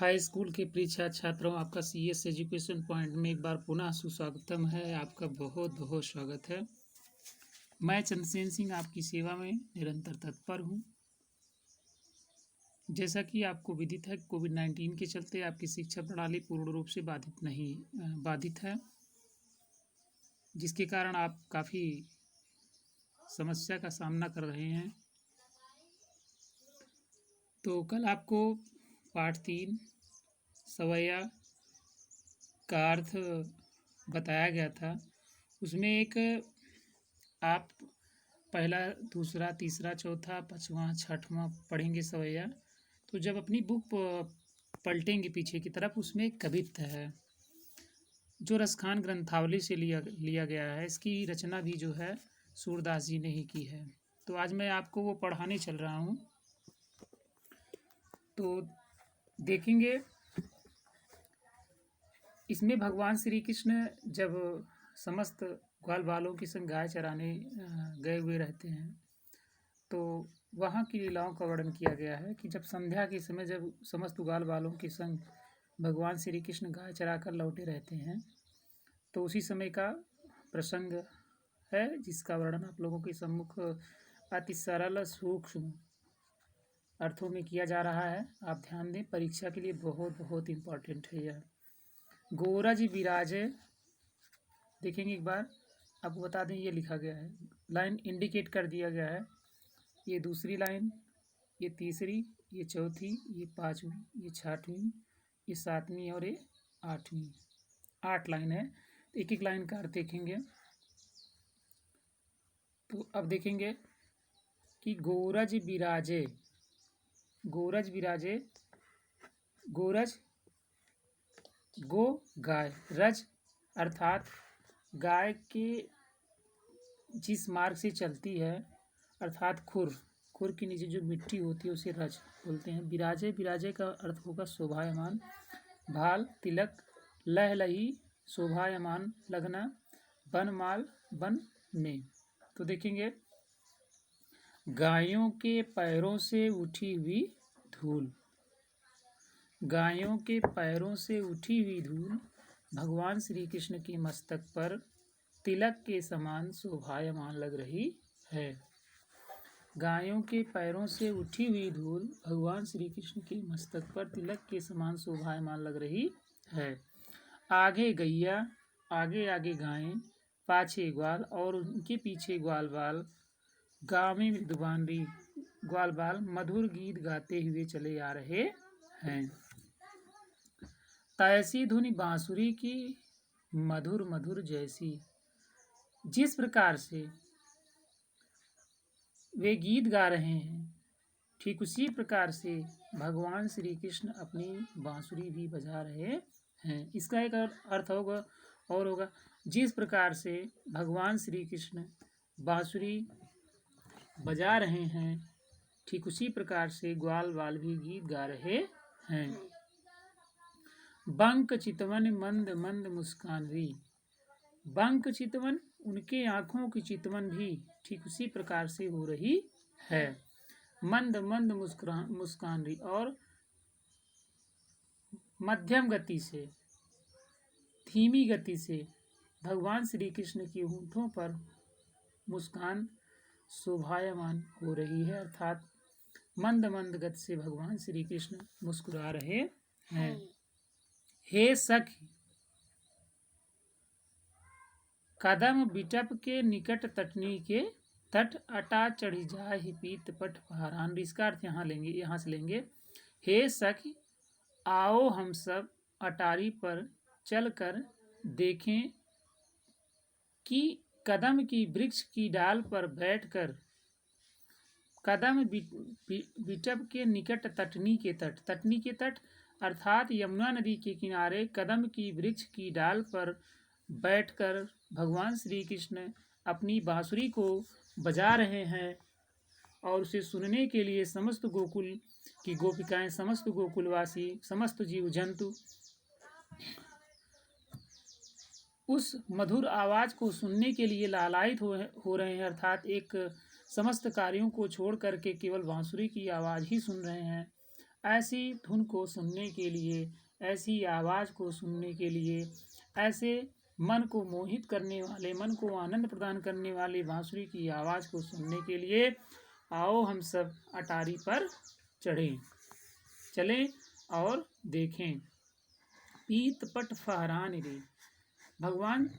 High school के परीक्षा छात्रों, आपका सीएस एजुकेशन पॉइंट में एक बार पुनः सुस्वागतम है। आपका बहुत बहुत स्वागत है। मैं चंद्रसेन सिंह आपकी सेवा में निरंतर तत्पर हूँ। जैसा कि आपको विदित है, कोविड-19 के चलते आपकी शिक्षा प्रणाली पूर्ण रूप से बाधित है, जिसके कारण आप काफ़ी समस्या का सामना कर रहे हैं। तो कल आपको पाठ 3 सवैया का अर्थ बताया गया था। उसमें एक आप पहला, दूसरा, तीसरा, चौथा, पाँचवां, छठवां पढ़ेंगे सवैया। तो जब अपनी बुक पलटेंगे पीछे की तरफ, उसमें एक कवित्त है जो रसखान ग्रंथावली से लिया गया है। इसकी रचना भी जो है सूरदास जी ने ही की है। तो आज मैं आपको वो पढ़ाने चल रहा हूँ। तो देखेंगे, इसमें भगवान श्री कृष्ण जब समस्त ग्वाल बालों के संग गाय चराने गए हुए रहते हैं, तो वहाँ की लीलाओं का वर्णन किया गया है कि जब संध्या के समय जब समस्त ग्वाल बालों के संग भगवान श्री कृष्ण गाय चरा कर लौटे रहते हैं, तो उसी समय का प्रसंग है, जिसका वर्णन आप लोगों के सम्मुख अति सरल सूक्ष्म अर्थों में किया जा रहा है। आप ध्यान दें, परीक्षा के लिए बहुत बहुत इम्पोर्टेंट है यह। गोरज विराजे, देखेंगे एक बार, आपको बता दें ये लिखा गया है, लाइन इंडिकेट कर दिया गया है। ये दूसरी लाइन, ये तीसरी, ये चौथी, ये पाँचवीं, ये छठवीं, ये सातवीं और ये आठवीं। 8 लाइन है। तो एक एक लाइन का अर्थ देखेंगे। तो अब देखेंगे कि गोरज विराजे, गोरज विराजे, गोरज गो गाय, रज अर्थात गाय के जिस मार्ग से चलती है, अर्थात खुर के नीचे जो मिट्टी होती है उसे रज बोलते हैं। विराजे, विराजे का अर्थ होगा शोभायमान। भाल तिलक, लहलही शोभायमान लगना, बनमाल बन में। तो देखेंगे, गायों के पैरों से उठी हुई धूल, गायों के पैरों से उठी हुई धूल भगवान श्री कृष्ण के मस्तक पर तिलक के समान शोभायमान लग रही है। गायों के पैरों से उठी हुई धूल भगवान श्री कृष्ण के मस्तक पर तिलक के समान शोभायमान लग रही है। आगे गैया, आगे आगे गायें, पाछे ग्वाल और उनके पीछे ग्वाल बाल, गाँव में मृदुबांडी ग्वाल बाल मधुर गीत गाते हुए चले आ रहे हैं। तैसी धुनि बांसुरी की मधुर मधुर जैसी, जिस प्रकार से वे गीत गा रहे हैं, ठीक उसी प्रकार से भगवान श्री कृष्ण अपनी बांसुरी भी बजा रहे हैं। इसका एक अर्थ होगा, जिस प्रकार से भगवान श्री कृष्ण बांसुरी बजा रहे हैं, ठीक उसी प्रकार से ग्वाल बाल भी गीत गा रहे हैं। बंक चितवन मंद मंद मुस्कान री, बंक चितवन उनके आँखों की चितवन भी ठीक उसी प्रकार से हो रही है। मंद मंद मुस्कान री, और मध्यम गति से, धीमी गति से भगवान श्री कृष्ण के होठों पर मुस्कान शोभायमान हो रही है, अर्थात मंद मंद गति से भगवान श्री कृष्ण मुस्कुरा रहे हैं। हे सखी, कदम बिटप के निकट तटनी के तट अटा चढ़ी जाए पीत पट पहारान। इसका अर्थ यहाँ से लेंगे। हे सखी, आओ हम सब अटारी पर चलकर देखें कि कदम की वृक्ष की डाल पर बैठकर, कदम बिटप के निकट तटनी के तट, तटनी के तट अर्थात यमुना नदी के किनारे कदम की वृक्ष की डाल पर बैठकर भगवान श्री कृष्ण अपनी बांसुरी को बजा रहे हैं, और उसे सुनने के लिए समस्त गोकुल की गोपिकाएं, समस्त गोकुलवासी, समस्त जीव जंतु उस मधुर आवाज़ को सुनने के लिए लालायित हो रहे हैं, अर्थात एक समस्त कार्यों को छोड़ करके केवल बांसुरी की आवाज़ ही सुन रहे हैं। ऐसी धुन को सुनने के लिए, ऐसी आवाज़ को सुनने के लिए, ऐसे मन को मोहित करने वाले, मन को आनंद प्रदान करने वाली बांसुरी की आवाज़ को सुनने के लिए आओ हम सब अटारी पर चलें और देखें। पीत पट फहरान रे, भगवान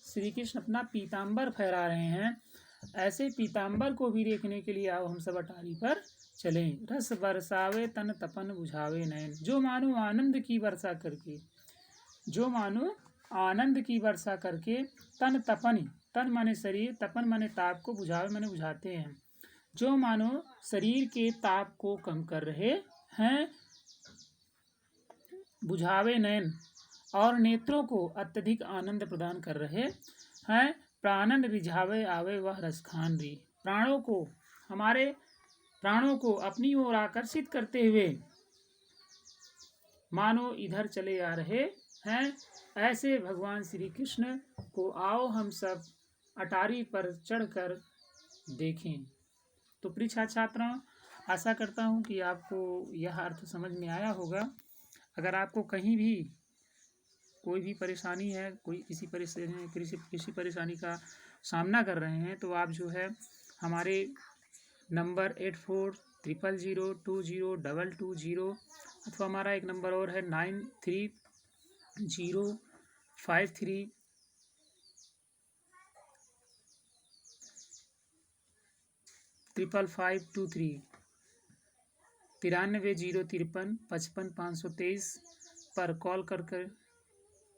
श्री कृष्ण अपना पीताम्बर फहरा रहे हैं। ऐसे पीताम्बर को भी देखने के लिए आओ हम सब अटारी पर चलें। रस बरसावे तन तपन बुझावे नयन, जो मानो आनंद की वर्षा करके, जो मानो आनंद की वर्षा करके तन तपन, तन माने शरीर, तपन माने ताप को, बुझावे माने बुझाते हैं, जो मानो शरीर के ताप को कम कर रहे हैं। बुझावे नयन, और नेत्रों को अत्यधिक आनंद प्रदान कर रहे हैं। प्राणन रिझावे आवे वह रसखान री, प्राणों को, हमारे प्राणों को अपनी ओर आकर्षित करते हुए मानो इधर चले आ रहे हैं। ऐसे भगवान श्री कृष्ण को आओ हम सब अटारी पर चढ़कर देखें। तो प्रिय छात्र छात्राओं, आशा करता हूँ कि आपको यह अर्थ समझ में आया होगा। अगर आपको कहीं भी कोई भी परेशानी है, कोई किसी परेशानी का सामना कर रहे हैं, तो आप जो है हमारे नंबर 8400020220 अथवा हमारा एक नंबर और है 93053553 930553 पर कॉल कर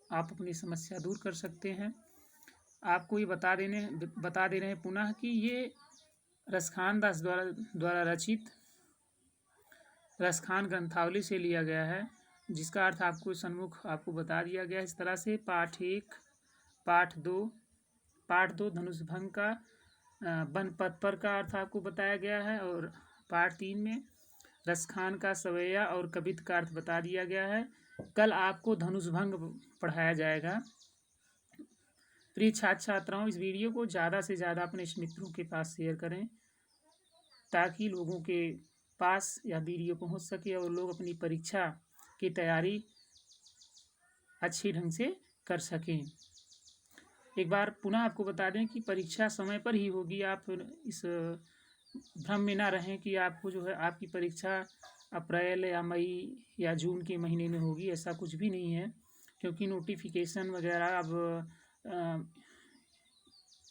आप अपनी समस्या दूर कर सकते हैं। आपको ये बता दे रहे हैं पुनः कि ये रसखान दास द्वारा रचित रसखान ग्रंथावली से लिया गया है, जिसका अर्थ आपको सन्मुख आपको बता दिया गया है। इस तरह से पाठ 1, पाठ 2 धनुष भंग का वन पद पर का अर्थ आपको बताया गया है, और पाठ 3 में रसखान का सवैया और कवित का अर्थ बता दिया गया है। कल आपको धनुष भंग पढ़ाया जाएगा। प्रिय छात्र छात्राओं, इस वीडियो को ज़्यादा से ज़्यादा अपने मित्रों के पास शेयर करें, ताकि लोगों के पास यह वीडियो पहुंच सके और लोग अपनी परीक्षा की तैयारी अच्छी ढंग से कर सकें। एक बार पुनः आपको बता दें कि परीक्षा समय पर ही होगी। आप इस भ्रम में ना रहें कि आपको जो है आपकी परीक्षा अप्रैल या मई या जून के महीने में होगी। ऐसा कुछ भी नहीं है, क्योंकि नोटिफिकेशन वगैरह अब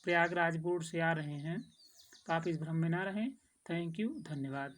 प्रयागराज बोर्ड से आ रहे हैं। तो आप इस भ्रम में ना रहें। थैंक यू, धन्यवाद।